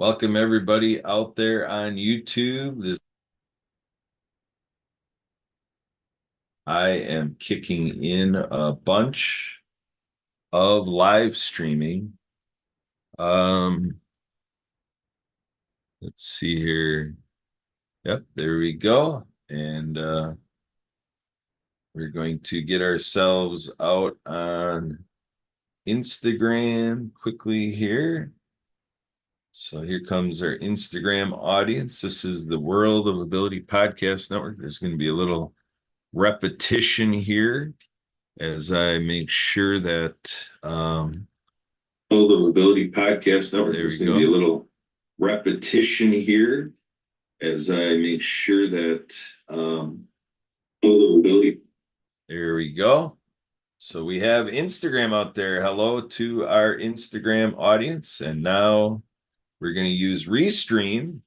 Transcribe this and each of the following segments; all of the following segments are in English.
Welcome everybody out there on YouTube. I am kicking in a bunch of live streaming. Um, let's see here. Yep, there we go. And we're going to get ourselves out on Instagram quickly here. So here comes our Instagram audience. This is the World of Ability Podcast Network. There's going to be a little repetition here as I make sure that World of Ability Podcast Network. There's going to be a little repetition here as I make sure that World of Ability. There we go. So we have Instagram out there. Hello to our Instagram audience. And now we're going to use Restream.io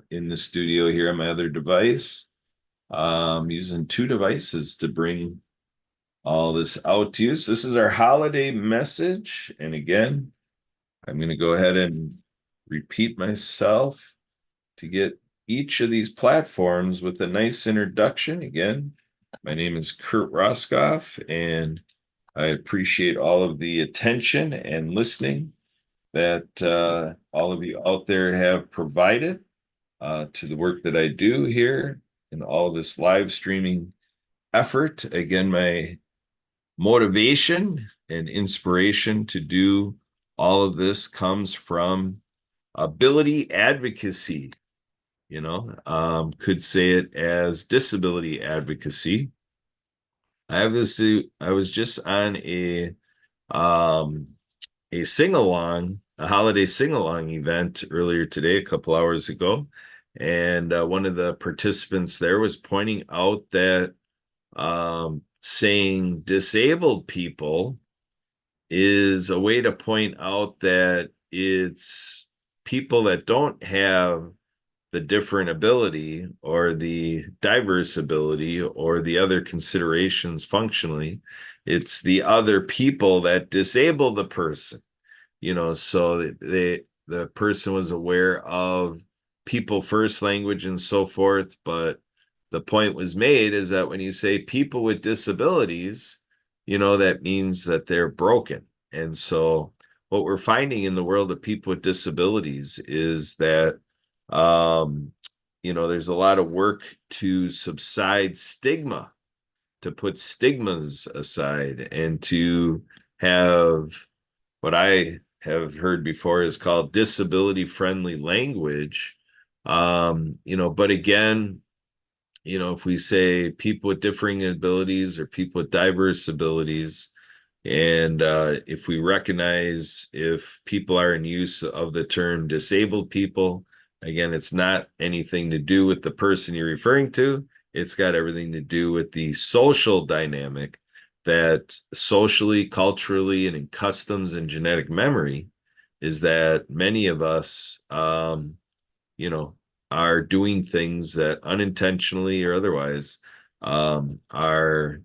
in the studio here on my other device. Using two devices to bring all this out to you. So this is our holiday message. And again, I'm going to go ahead and repeat myself to get each of these platforms with a nice introduction. Again, my name is Kurt Roskoff, and I appreciate all of the attention and listening that all of you out there have provided to the work that I do here and all this live streaming effort. Again, my motivation and inspiration to do all of this comes from ability advocacy. Could say it as disability advocacy. I was just on a sing-along, a holiday sing-along event earlier today, a couple hours ago, and one of the participants there was pointing out that saying disabled people is a way to point out that it's people that don't have the different ability or the diverse ability or the other considerations functionally. It's the other people that disable the person, so the person was aware of people first language and so forth, but the point was made is that when you say people with disabilities, that means that they're broken. And so what we're finding in the world of people with disabilities is that, there's a lot of work to subside stigma, to put stigmas aside, and to have what I have heard before is called disability friendly language. But again, if we say people with differing abilities or people with diverse abilities, and if we recognize if people are in use of the term disabled people, again, it's not anything to do with the person you're referring to. It's got everything to do with the social dynamic that socially, culturally, and in customs and genetic memory is that many of us, you know, are doing things that unintentionally or otherwise are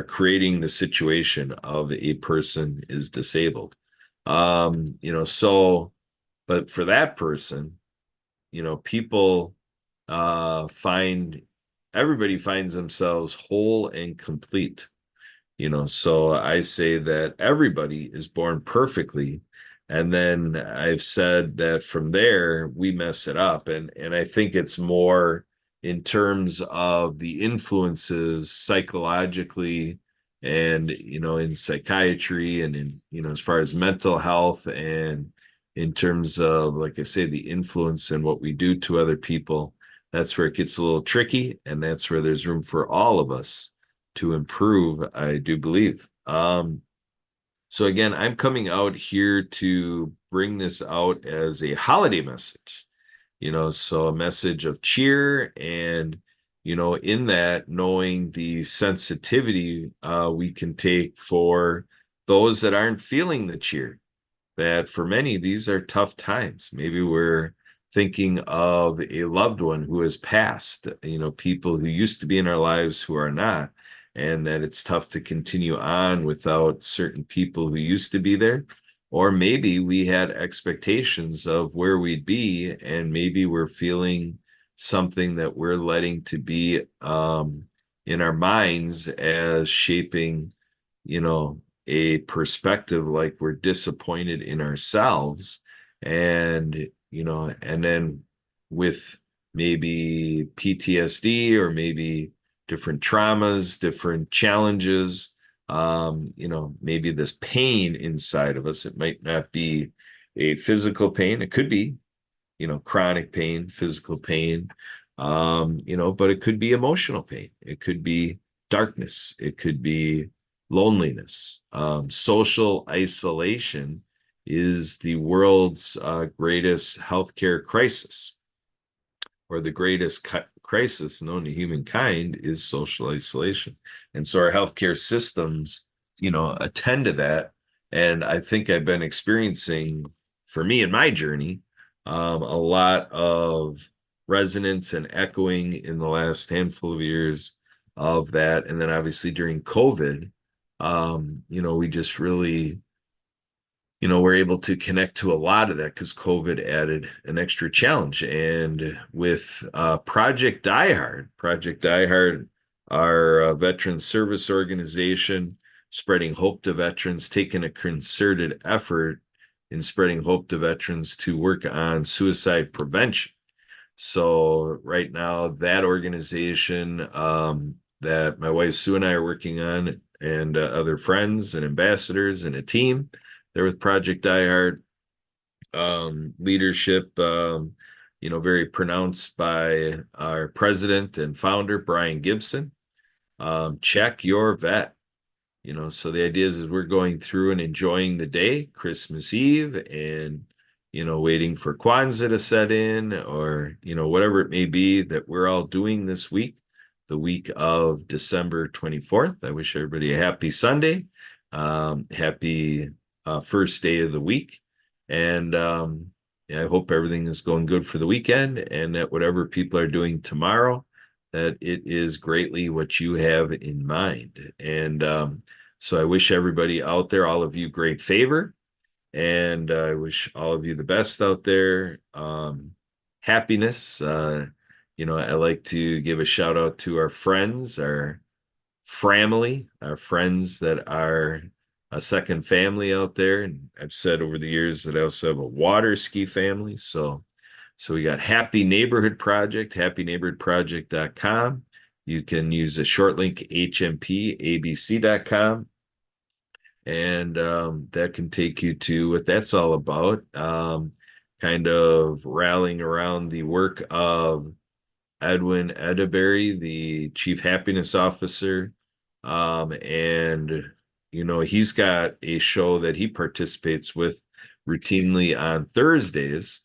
creating the situation of a person is disabled. So, but for that person, people find everybody finds themselves whole and complete. So I say that everybody is born perfectly. And then I've said that from there we mess it up. And I think it's more in terms of the influences psychologically and in psychiatry and in as far as mental health and in terms of, like I say, the influence and what we do to other people. That's where it gets a little tricky, and that's where there's room for all of us to improve, I do believe. So again, I'm coming out here to bring this out as a holiday message, so a message of cheer and, in that, knowing the sensitivity we can take for those that aren't feeling the cheer, that for many, these are tough times. Maybe we're thinking of a loved one who has passed, people who used to be in our lives who are not, and that it's tough to continue on without certain people who used to be there. or maybe we had expectations of where we'd be, and maybe we're feeling something that we're letting to be in our minds as shaping, a perspective, like we're disappointed in ourselves. And, and then with maybe PTSD, or maybe different traumas, different challenges, maybe this pain inside of us. It might not be a physical pain. It could be, chronic pain, physical pain, but it could be emotional pain. It could be darkness. It could be loneliness. Social isolation is the world's greatest healthcare crisis, or the greatest crisis known to humankind is social isolation. And so our healthcare systems, attend to that. And I think I've been experiencing, for me in my journey, a lot of resonance and echoing in the last handful of years of that. And then obviously during COVID, we just really, we're able to connect to a lot of that because COVID added an extra challenge. And with Project Diehard, our veteran service organization, spreading hope to veterans, taking a concerted effort in spreading hope to veterans to work on suicide prevention. So right now, that organization that my wife Sue and I are working on, and other friends and ambassadors and a team, they're with Project Diehard. Leadership, very pronounced by our president and founder, Brian Gibson. Check your vet. So the idea is we're going through and enjoying the day, Christmas Eve, and, waiting for Kwanzaa to set in, or, whatever it may be that we're all doing this week, the week of December 24th. I wish everybody a happy Sunday, happy first day of the week. And I hope everything is going good for the weekend, and that whatever people are doing tomorrow, that it is greatly what you have in mind. And so I wish everybody out there, all of you, great favor. And I wish all of you the best out there. Happiness. I like to give a shout out to our friends, our family, our friends that are a second family out there. And I've said over the years that I also have a water ski family. So we got Happy Neighborhood Project, happyneighborhoodproject.com. You can use a short link, hmpabc.com. And that can take you to what that's all about. Kind of rallying around the work of Edwin Edaberry, the Chief Happiness Officer. And, he's got a show that he participates with routinely on Thursdays.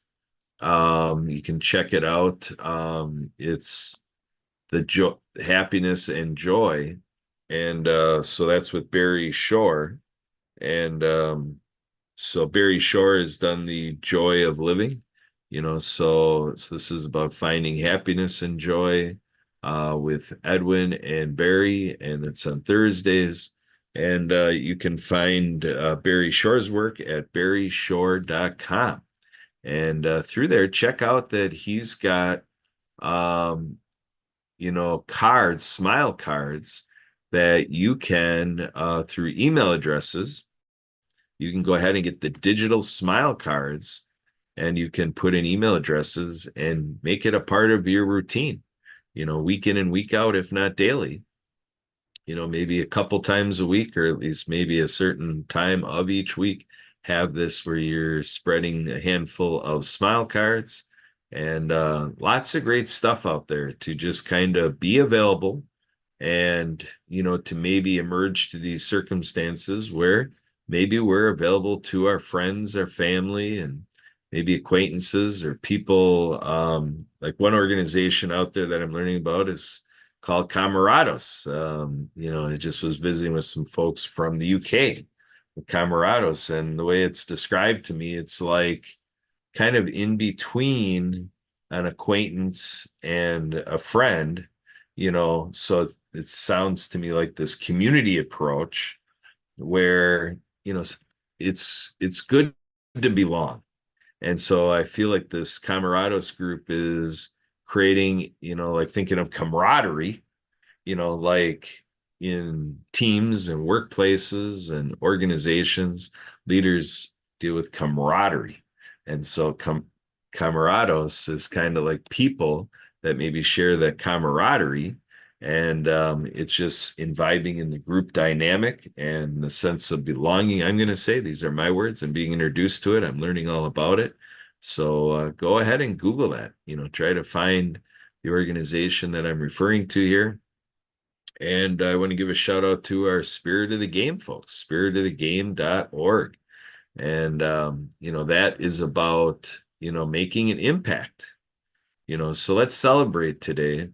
You can check it out. It's the Happiness and Joy. And so that's with Barry Shore. And so Barry Shore has done the Joy of Living, so this is about finding happiness and joy with Edwin and Barry, and it's on Thursdays. And you can find Barry Shore's work at barryshore.com. And through there, check out that he's got, cards, smile cards that you can, through email addresses, you can go ahead and get the digital smile cards, and you can put in email addresses and make it a part of your routine, week in and week out, if not daily, maybe a couple times a week, or at least maybe a certain time of each week, have this where you're spreading a handful of smile cards. And lots of great stuff out there to just kind of be available, and to maybe emerge to these circumstances where maybe we're available to our friends, our family, and maybe acquaintances or people. Like one organization out there that I'm learning about is called Camarados. I just was visiting with some folks from the UK with Camarados, and the way it's described to me, it's like kind of in between an acquaintance and a friend, so it sounds to me like this community approach where, it's good to belong. And so I feel like this Camarados group is creating, like thinking of camaraderie, like in teams and workplaces and organizations, leaders deal with camaraderie. And so camarados is kind of like people that maybe share that camaraderie. And it's just imbibing in the group dynamic and the sense of belonging. I'm going to say these are my words. I'm being introduced to it. I'm learning all about it. So go ahead and Google that. Try to find the organization that I'm referring to here. And I want to give a shout out to our Spirit of the Game folks, spiritofthegame.org. And, that is about, making an impact, so let's celebrate today,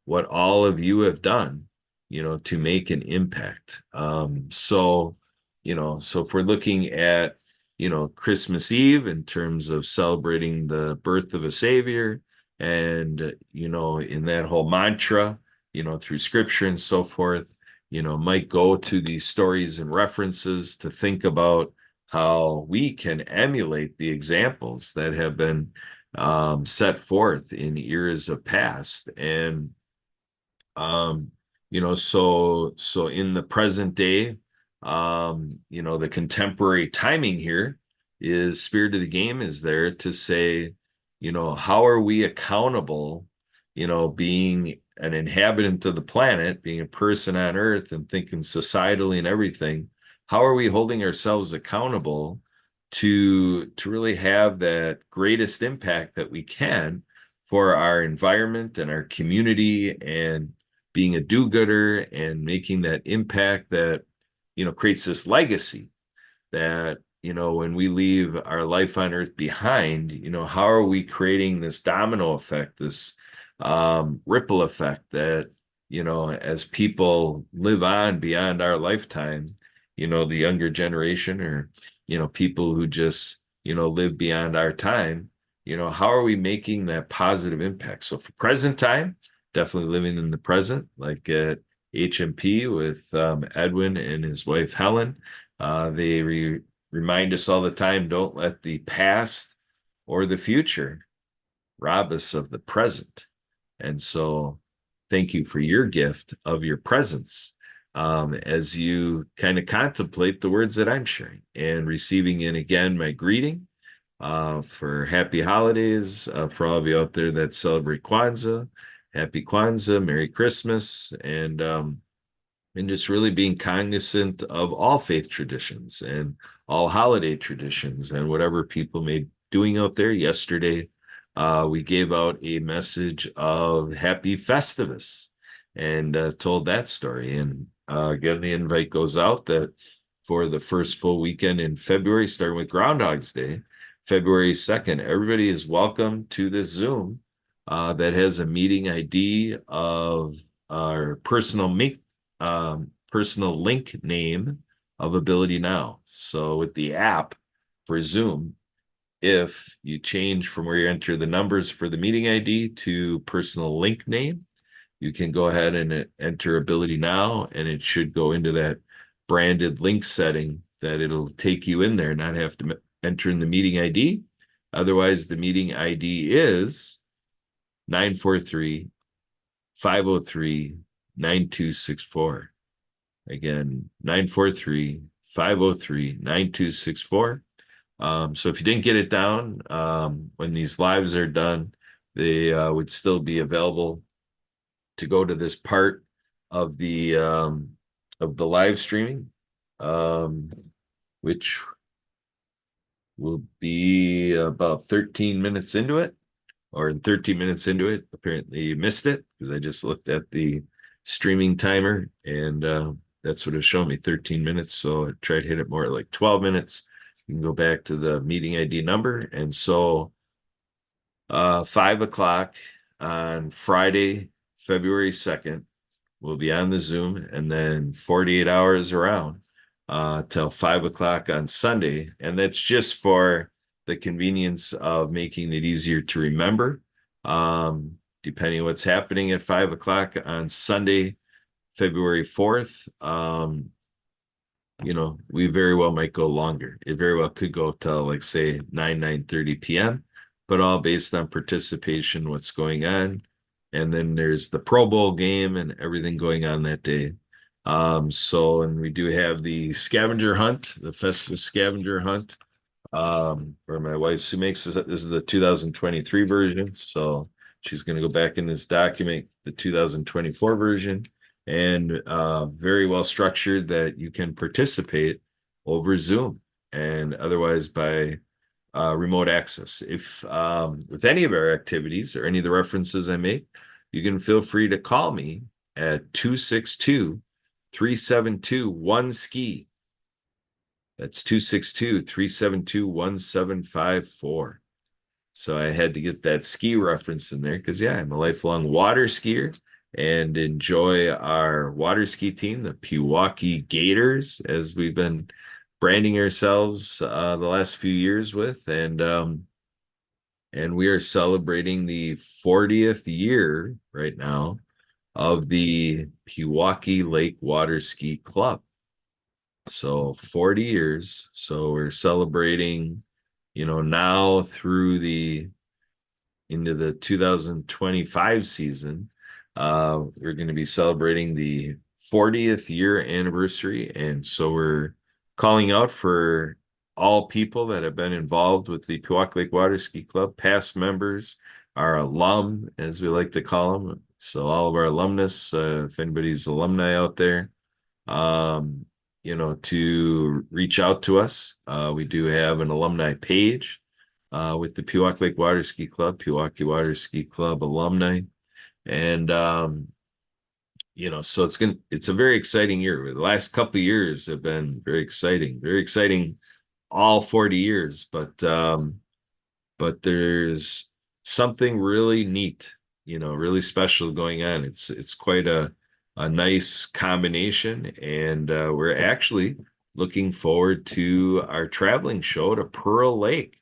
what all of you have done, to make an impact. So if we're looking at, Christmas Eve in terms of celebrating the birth of a savior and, in that whole mantra, through scripture and so forth, might go to these stories and references to think about how we can emulate the examples that have been set forth in eras of past. And so in the present day, the contemporary timing here is Spirit of the Game is there to say, how are we accountable, being an inhabitant of the planet, being a person on Earth and thinking societally and everything, how are we holding ourselves accountable to really have that greatest impact that we can for our environment and our community, and being a do-gooder and making that impact that creates this legacy that when we leave our life on earth behind, how are we creating this domino effect, this ripple effect that as people live on beyond our lifetime, the younger generation, or people who just live beyond our time, how are we making that positive impact? So for present time, definitely living in the present, like at HMP with Edwin and his wife Helen. They remind us all the time, don't let the past or the future rob us of the present. And so thank you for your gift of your presence, as you kind of contemplate the words that I'm sharing, and receiving in again my greeting for happy holidays, for all of you out there that celebrate Kwanzaa. Happy Kwanzaa, Merry Christmas, and just really being cognizant of all faith traditions and all holiday traditions and whatever people may be doing out there. Yesterday, we gave out a message of Happy Festivus and told that story. And again, the invite goes out that for the first full weekend in February, starting with Groundhog's Day, February 2nd, everybody is welcome to this Zoom that has a meeting ID of our personal link name of Ability Now. So with the app for Zoom, if you change from where you enter the numbers for the meeting ID to personal link name, you can go ahead and enter Ability Now, and it should go into that branded link setting that it'll take you in there, not have to enter in the meeting ID. Otherwise, the meeting ID is 943-503-9264. Again, 943-503-9264. So if you didn't get it down, when these lives are done, they would still be available to go to this part of the live streaming, which will be about 13 minutes into it, or 13 minutes into it. Apparently you missed it because I just looked at the streaming timer, and that's what it showed me, 13 minutes. So I tried to hit it more like 12 minutes. You can go back to the meeting ID number. And so 5 o'clock on Friday, February 2nd, we'll be on the Zoom, and then 48 hours around till 5 o'clock on Sunday. And that's just for the convenience of making it easier to remember. Depending on what's happening at 5 o'clock on Sunday, February 4th, we very well might go longer. It very well could go till like say 9:30 p.m., but all based on participation, what's going on. And then there's the Pro Bowl game and everything going on that day. And we do have the scavenger hunt, the Festivus scavenger hunt, where my wife Sue makes this is the 2023 version. So she's going to go back in this document, the 2024 version, and very well structured that you can participate over Zoom and otherwise by remote access. If with any of our activities or any of the references I make, you can feel free to call me at 262-372-1SKI. That's 262-372-1754. So I had to get that ski reference in there because, yeah, I'm a lifelong water skier and enjoy our water ski team, the Pewaukee Gators, as we've been branding ourselves the last few years with. And we are celebrating the 40th year right now of the Pewaukee Lake Water Ski Club. So 40 years. So we're celebrating, now through into the 2025 season. We're going to be celebrating the 40th year anniversary. And so we're calling out for all people that have been involved with the Pewaukee Lake Water Ski Club, past members, our alum, as we like to call them. So all of our alumnus, if anybody's alumni out there, to reach out to us. We do have an alumni page with the Pewaukee Lake Water Ski Club, Pewaukee Water Ski Club alumni. And so it's a very exciting year. The last couple of years have been very exciting all 40 years, but there's something really neat, really special going on. It's quite a nice combination, and we're actually looking forward to our traveling show to Pearl Lake.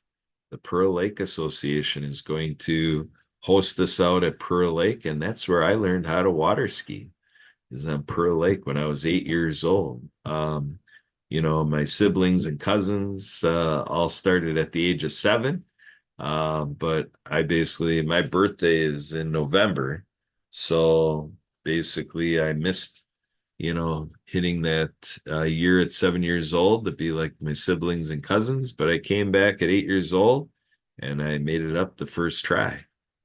The Pearl Lake Association is going to host us out at Pearl Lake, and that's where I learned how to water ski, is on Pearl Lake when I was 8 years old. My siblings and cousins all started at the age of 7. But my birthday is in November. So basically I missed, hitting that year at 7 years old to be like my siblings and cousins. But I came back at 8 years old and I made it up the first try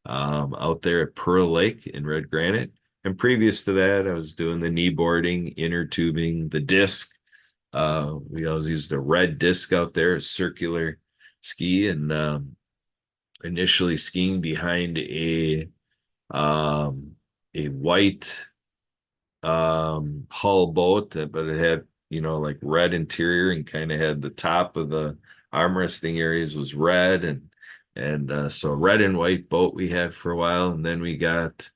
out there at Pearl Lake in Red Granite. And previous to that, I was doing the knee boarding, inner tubing, the disc. We always used a red disc out there, a circular ski, and initially skiing behind a white hull boat, but it had like red interior and kind of had the top of the armresting areas was red, and so red and white boat we had for a while, and then we got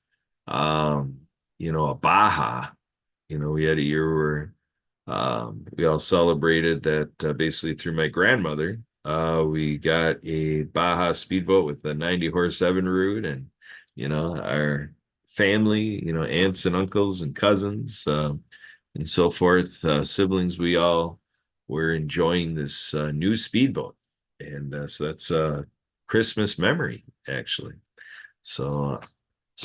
a Baja. We had a year where we all celebrated that basically through my grandmother. We got a Baja speedboat with a 90 horse Evinrude, and our family, aunts and uncles and cousins, and so forth, siblings, we all were enjoying this new speedboat. And so that's a Christmas memory, actually. So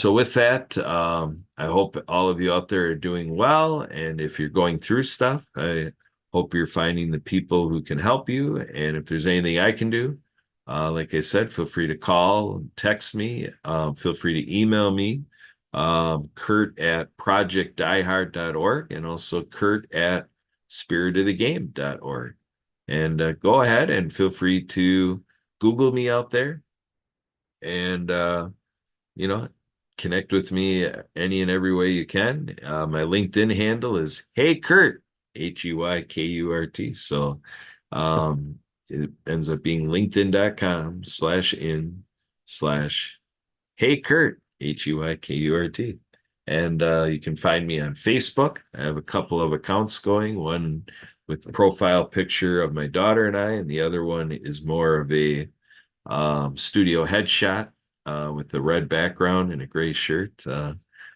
with that, I hope all of you out there are doing well. And if you're going through stuff, I hope you're finding the people who can help you. And if there's anything I can do, like I said, feel free to call, text me, feel free to email me, Kurt at projectdiehard.org, and also Kurt at spiritofthegame.org. And go ahead and feel free to Google me out there and, connect with me any and every way you can. My LinkedIn handle is Hey Kurt, HEYKURT. So it ends up being linkedin.com/in/Hey Kurt, HEYKURT. And you can find me on Facebook. I have a couple of accounts going, one with the profile picture of my daughter and I, and the other one is more of a studio headshot with the red background and a gray shirt.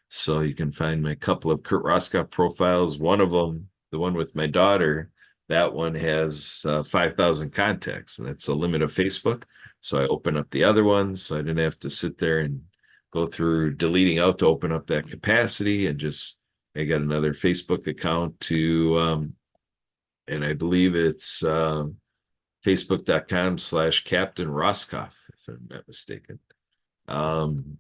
So you can find my couple of Kurt Roskopp profiles. One of them, the one with my daughter, that one has 5,000 contacts, and that's the limit of Facebook. So I open up the other ones, so I didn't have to sit there and go through deleting out to open up that capacity, and just I got another Facebook account to, and I believe it's facebook.com/Captain Roscoff, if I'm not mistaken. Um,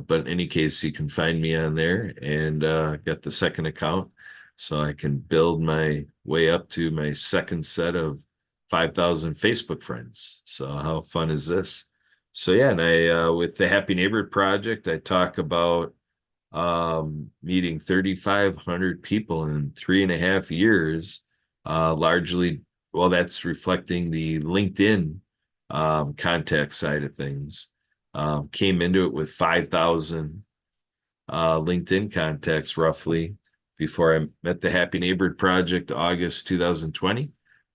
but in any case, you can find me on there, and got the second account, so I can build my way up to my second set of 5,000 Facebook friends. So how fun is this? So yeah, and I with the Happy Neighborhood Project, I talk about meeting 3,500 people in 3.5 years, largely, well, that's reflecting the LinkedIn contact side of things. Came into it with 5,000 LinkedIn contacts roughly before I met the Happy Neighborhood Project August 2020.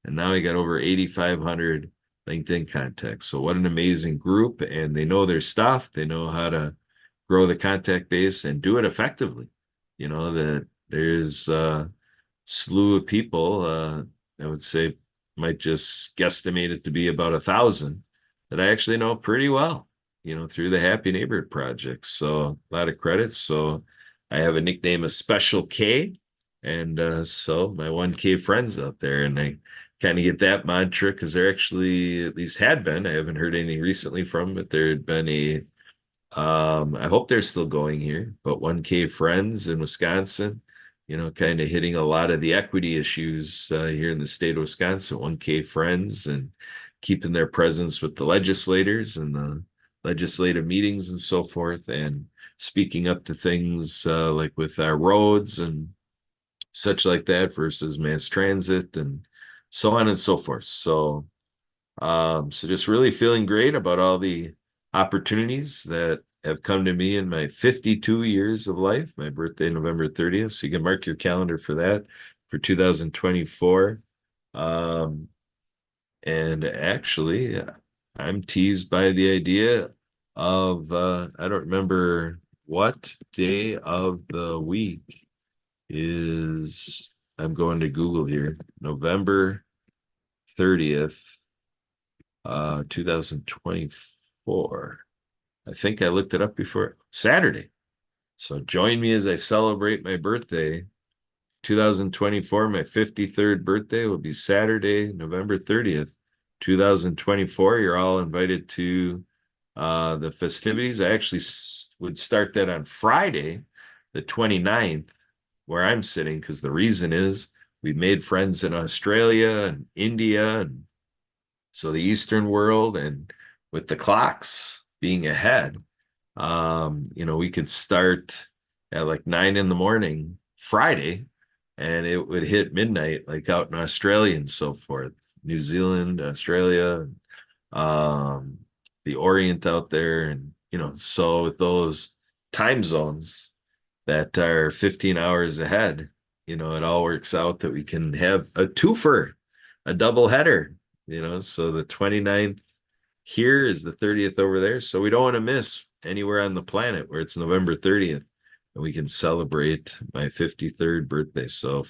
And now I got over 8,500 LinkedIn contacts. So what an amazing group. And they know their stuff. They know how to grow the contact base and do it effectively. That there's a slew of people, I would say might just guesstimate it to be about 1,000 that I actually know pretty well, through the Happy Neighborhood Project. So a lot of credits. So I have a nickname of Special K. And so my 1K friends out there, and I kind of get that mantra because there actually at least had been, I haven't heard anything recently from, but there had been I hope they're still going here, but 1K friends in Wisconsin, kind of hitting a lot of the equity issues here in the state of Wisconsin. 1K friends and keeping their presence with the legislators and the legislative meetings and so forth, and speaking up to things like with our roads and such like that versus mass transit and so on and so forth. So just really feeling great about all the opportunities that have come to me in my 52 years of life. My birthday, November 30th. So you can mark your calendar for that for 2024. Um, and actually, I'm teased by the idea of, I don't remember what day of the week is, I'm going to Google here, November 30th. 2024. I think I looked it up before. Saturday. So join me as I celebrate my birthday. 2024, my 53rd birthday will be Saturday, November 30th, 2024. You're all invited to the festivities. I actually would start that on Friday, the 29th, where I'm sitting, because the reason is we've made friends in Australia and India, and so the Eastern world, and with the clocks being ahead, we could start at like 9 in the morning Friday, and it would hit midnight, like out in Australia and so forth, New Zealand, Australia, um, the Orient out there. And, so with those time zones that are 15 hours ahead, it all works out that we can have a twofer, a double header, so the 29th here is the 30th over there. So we don't want to miss anywhere on the planet where it's November 30th and we can celebrate my 53rd birthday. So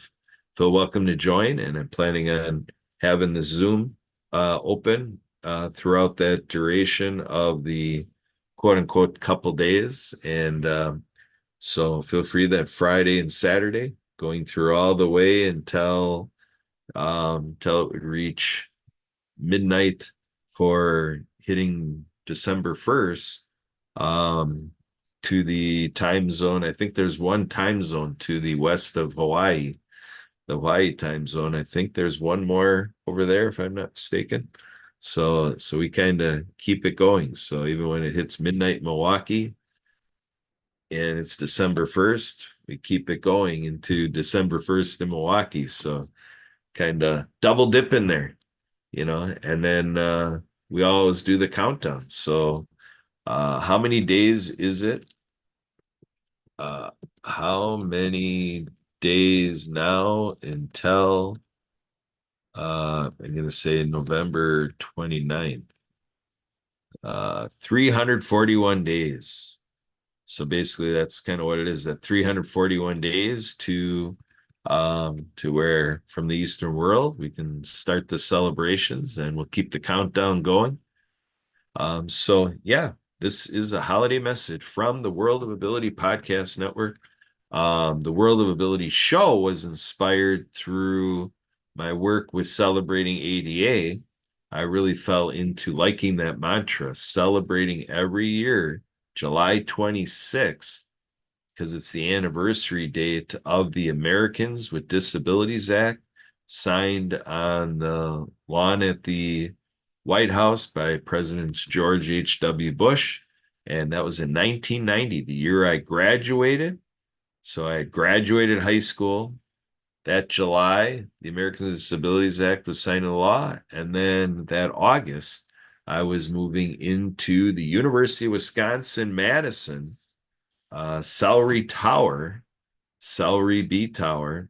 feel welcome to join. And I'm planning on having the Zoom open throughout that duration of the quote unquote couple days. And so feel free that Friday and Saturday, going through all the way until it would reach midnight for hitting December 1st, to the time zone. I think there's one time zone to the west of Hawaii, the Hawaii time zone. I think there's one more over there, if I'm not mistaken. So we kind of keep it going. So even when it hits midnight in Milwaukee and it's December 1st, we keep it going into December 1st in Milwaukee. So kind of double dip in there, and then we always do the countdown. So how many days is it? How many days now until I'm going to say November 29th? 341 days. So basically that's kind of what it is, that 341 days to to where from the Eastern world we can start the celebrations and we'll keep the countdown going. So yeah, this is a holiday message from the World of Ability Podcast Network. The World of Ability show was inspired through my work with celebrating ADA. I really fell into liking that mantra, celebrating every year, July 26th, because it's the anniversary date of the Americans with Disabilities Act, signed on the lawn at the White House by Presidents George H.W. Bush. And that was in 1990, the year I graduated. So I graduated high school that July. The Americans with Disabilities Act was signed into law. And then that August, I was moving into the University of Wisconsin-Madison Celery B Tower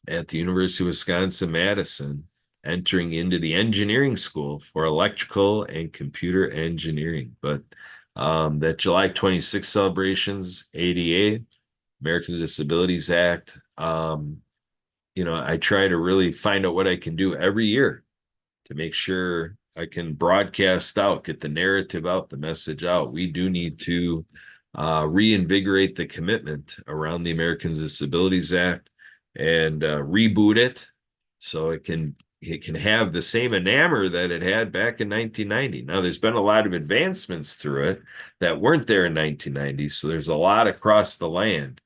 at the University of Wisconsin-Madison, entering into the engineering school for electrical and computer engineering. But that July 26th celebrations, ADA, Americans with Disabilities Act, I try to really find out what I can do every year to make sure I can broadcast out, get the narrative out, the message out. We do need to reinvigorate the commitment around the Americans with Disabilities Act and reboot it so it can have the same enamor that it had back in 1990. Now, there's been a lot of advancements through it that weren't there in 1990. So there's a lot across the land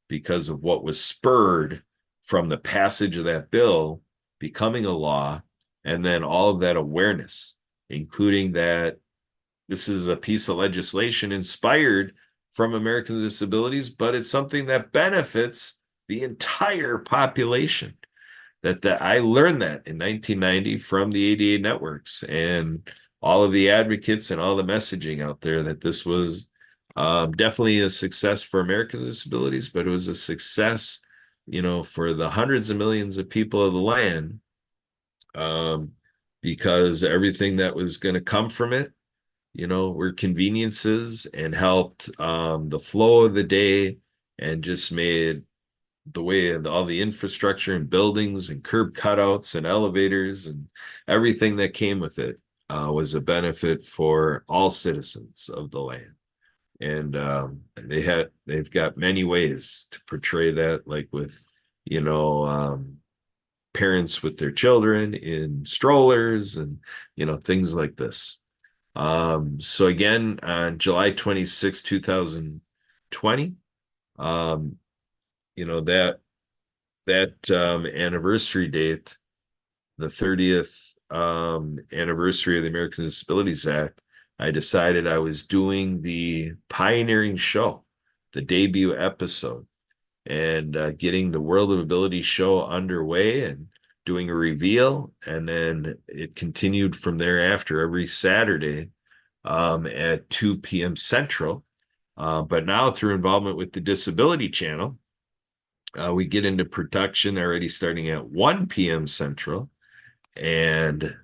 because of what was spurred from the passage of that bill becoming a law, and then all of that awareness, including that this is a piece of legislation inspired from Americans with Disabilities, but it's something that benefits the entire population. That I learned that in 1990 from the ADA networks and all of the advocates and all the messaging out there that this was definitely a success for Americans with Disabilities, but it was a success, for the hundreds of millions of people of the land, because everything that was going to come from it, were conveniences and helped the flow of the day and just made the way of all the infrastructure and buildings and curb cutouts and elevators and everything that came with it was a benefit for all citizens of the land. And they've got many ways to portray that, like with, parents with their children in strollers and, things like this. So again, on July 26, 2020, that anniversary date, the 30th anniversary of the Americans with Disabilities Act, I decided I was doing the pioneering show, the debut episode, and getting the World of Ability show underway and doing a reveal. And then it continued from thereafter every Saturday at 2 p.m. Central. But now through involvement with the Disability Channel, we get into production already starting at 1 p.m. Central. And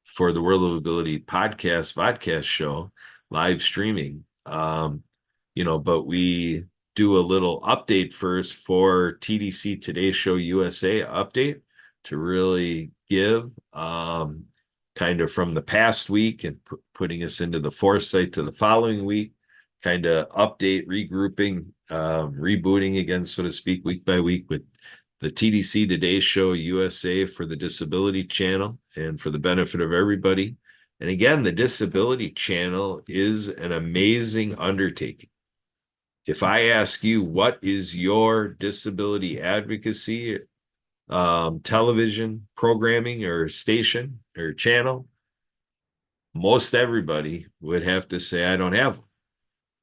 for the World of Ability vodcast show, live streaming, but we do a little update first for TDC Today Show USA update to really give kind of from the past week and putting us into the foresight to the following week, kind of update, regrouping, rebooting again, so to speak, week by week with the TDC Today Show USA for the Disability Channel and for the benefit of everybody. And again, the Disability Channel is an amazing undertaking. If I ask you, what is your disability advocacy television programming or station or channel, most everybody would have to say, I don't have one.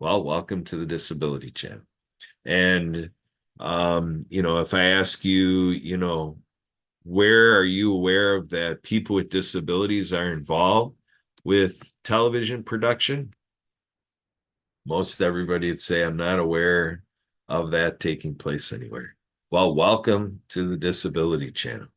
Well, welcome to the Disability Channel. And, if I ask you, where are you aware of that people with disabilities are involved with television production? Most everybody would say, I'm not aware of that taking place anywhere. Well, welcome to the Disability Channel.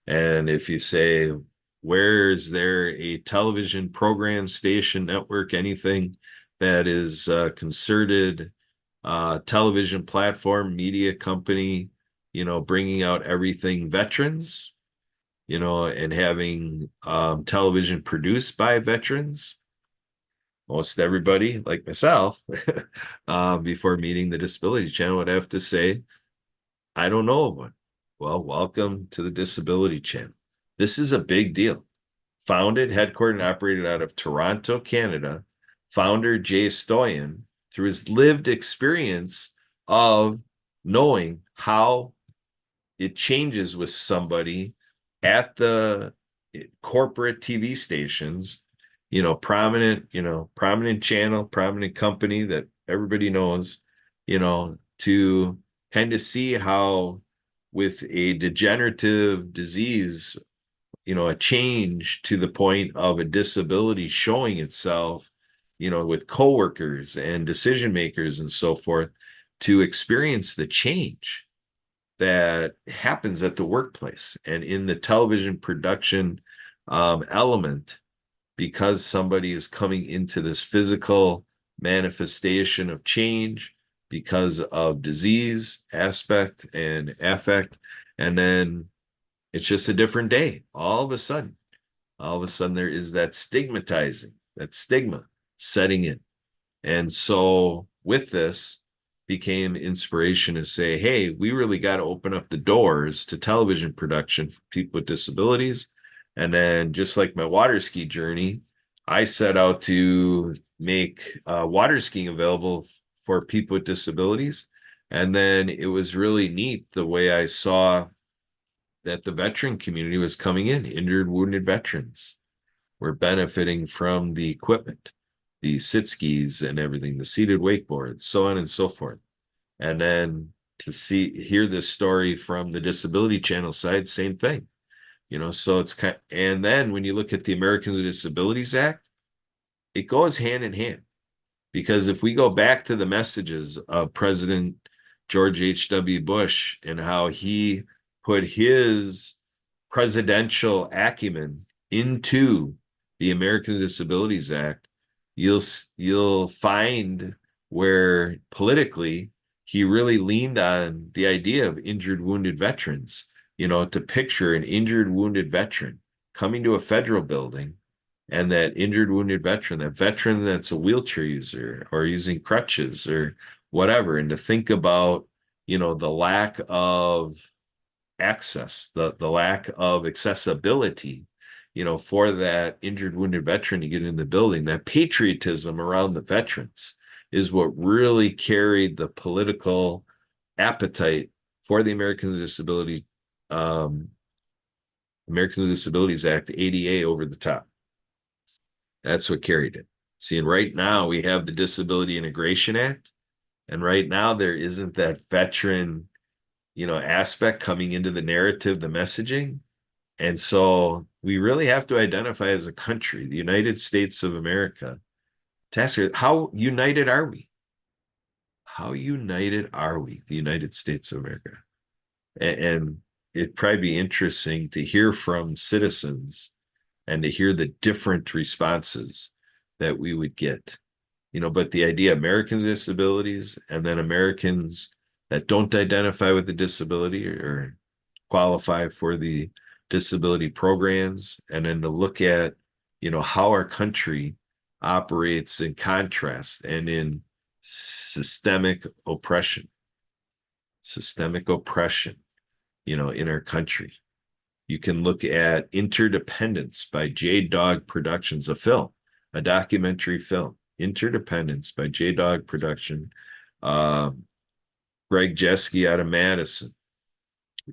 And if you say, where is there a television program, station, network, anything that is concerted television platform, media company, bringing out everything veterans, and having television produced by veterans. Most everybody, like myself, before meeting the Disability Channel would have to say, I don't know of one. Well, welcome to the Disability Channel. This is a big deal. Founded, headquartered, and operated out of Toronto, Canada, founder Jay Stoyan, through his lived experience of knowing how it changes with somebody at the corporate TV stations, prominent channel, prominent company that everybody knows, to kind of see how with a degenerative disease, a change to the point of a disability showing itself, with coworkers and decision makers and so forth, to experience the change that happens at the workplace and in the television production element, because somebody is coming into this physical manifestation of change because of disease aspect and affect, and then it's just a different day. All of a sudden there is that stigma setting in. And so with this became inspiration to say, hey, we really got to open up the doors to television production for people with disabilities. And then just like my water ski journey, I set out to make water skiing available for people with disabilities. And then it was really neat the way I saw that the veteran community was coming in. Injured, wounded veterans were benefiting from the equipment, the sit skis and everything, the seated wakeboards, so on and so forth. And then to hear this story from the Disability Channel side, same thing. So it's and then when you look at the Americans with Disabilities Act, it goes hand in hand. Because if we go back to the messages of President George H.W. Bush and how he put his presidential acumen into the Americans with Disabilities Act, you'll find where politically he really leaned on the idea of injured, wounded veterans, to picture an injured, wounded veteran coming to a federal building, and that injured, wounded veteran, that veteran that's a wheelchair user or using crutches or whatever, and to think about, the lack of access, the lack of accessibility, for that injured, wounded veteran to get in the building. That patriotism around the veterans is what really carried the political appetite for the Americans with Disabilities Act, ADA, over the top. That's what carried it. See, and right now we have the Disability Integration Act, and right now there isn't that veteran, aspect coming into the narrative, the messaging. And so we really have to identify as a country, the United States of America, to ask how united are we? How united are we, the United States of America? And it'd probably be interesting to hear from citizens and to hear the different responses that we would get. But the idea, Americans with disabilities, and then Americans that don't identify with the disability or qualify for the disability programs, and then to look at, how our country operates in contrast and in systemic oppression, in our country. You can look at Interdependence by J-Dog Productions, a documentary film, Interdependence by J-Dog Production. Greg Jeske out of Madison,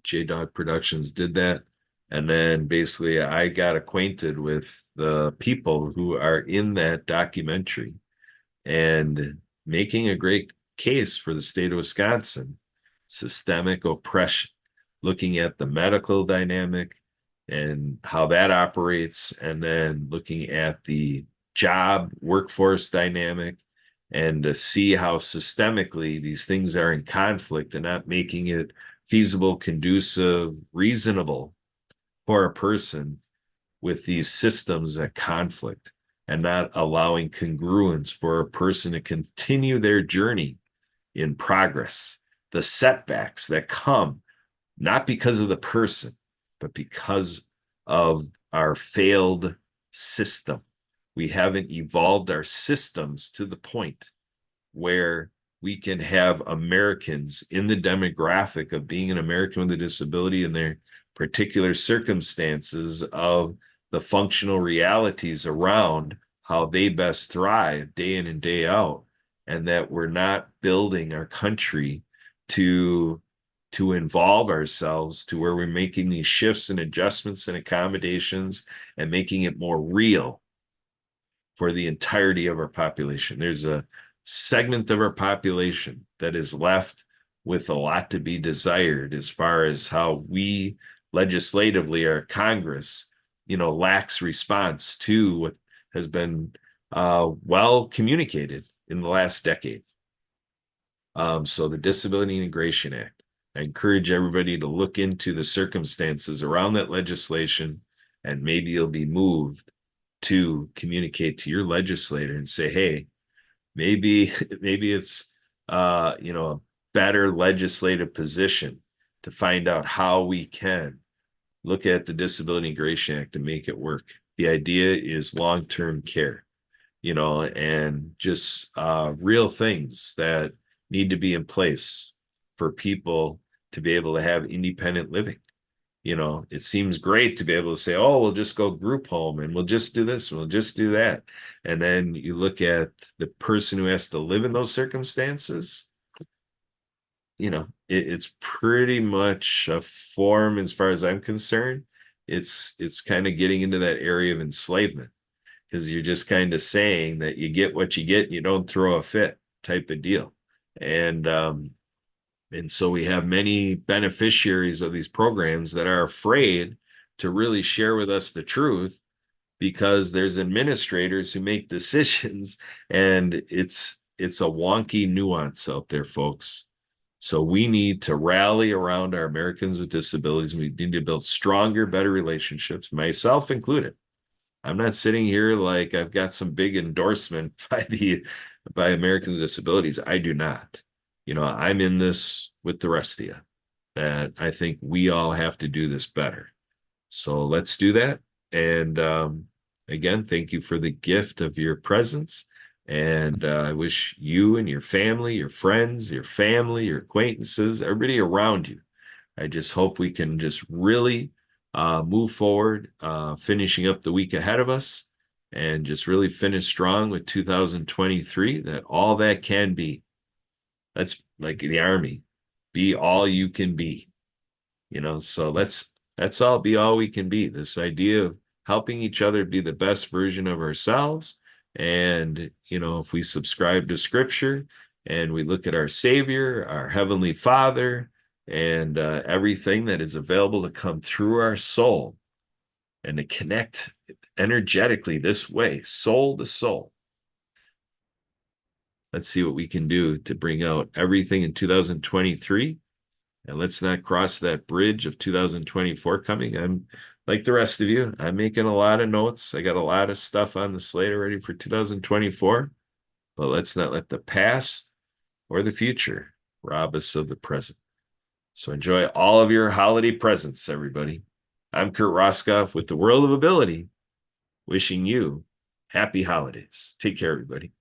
J-Dog Productions, did that. And then basically I got acquainted with the people who are in that documentary and making a great case for the state of Wisconsin. Systemic oppression, looking at the medical dynamic and how that operates, and then looking at the job workforce dynamic, and to see how systemically these things are in conflict and not making it feasible, conducive, reasonable for a person with these systems at conflict, and not allowing congruence for a person to continue their journey in progress. The setbacks that come not because of the person, but because of our failed system. We haven't evolved our systems to the point where we can have Americans in the demographic of being an American with a disability in their particular circumstances of the functional realities around how they best thrive day in and day out, and that we're not building our country to involve ourselves to where we're making these shifts and adjustments and accommodations and making it more real for the entirety of our population. There's a segment of our population that is left with a lot to be desired as far as how we legislatively, our Congress, lacks response to what has been well communicated in the last decade. So the Disability Integration Act, I encourage everybody to look into the circumstances around that legislation, and maybe you'll be moved to communicate to your legislator and say, hey, maybe it's a better legislative position to find out how we can look at the Disability Integration Act and make it work. The idea is long-term care, and just real things that need to be in place for people to be able to have independent living. It seems great to be able to say, oh, we'll just go group home and we'll just do this, we'll just do that. And then you look at the person who has to live in those circumstances, it's pretty much a form, as far as I'm concerned. It's kind of getting into that area of enslavement, because you're just kind of saying that you get what you get and you don't throw a fit type of deal. And so we have many beneficiaries of these programs that are afraid to really share with us the truth, because there's administrators who make decisions, and it's a wonky nuance out there, folks. So we need to rally around our Americans with disabilities. We need to build stronger, better relationships, myself included. I'm not sitting here like I've got some big endorsement by Americans with Disabilities. I do not. I'm in this with the rest of you, that I think we all have to do this better. So let's do that. And again, thank you for the gift of your presence. And I wish you and your family, your friends, your family, your acquaintances, everybody around you, I just hope we can just really move forward, finishing up the week ahead of us, and just really finish strong with 2023, that all that can be. That's like the Army, be all you can be, so let's all be all we can be. This idea of helping each other be the best version of ourselves. And, if we subscribe to scripture and we look at our Savior, our Heavenly Father, and everything that is available to come through our soul and to connect energetically this way, soul to soul. Let's see what we can do to bring out everything in 2023. And let's not cross that bridge of 2024 coming. I'm like the rest of you, I'm making a lot of notes. I got a lot of stuff on the slate already for 2024. But let's not let the past or the future rob us of the present. So enjoy all of your holiday presents, everybody. I'm Kurt Roskoff with the World of Ability, wishing you happy holidays. Take care, everybody.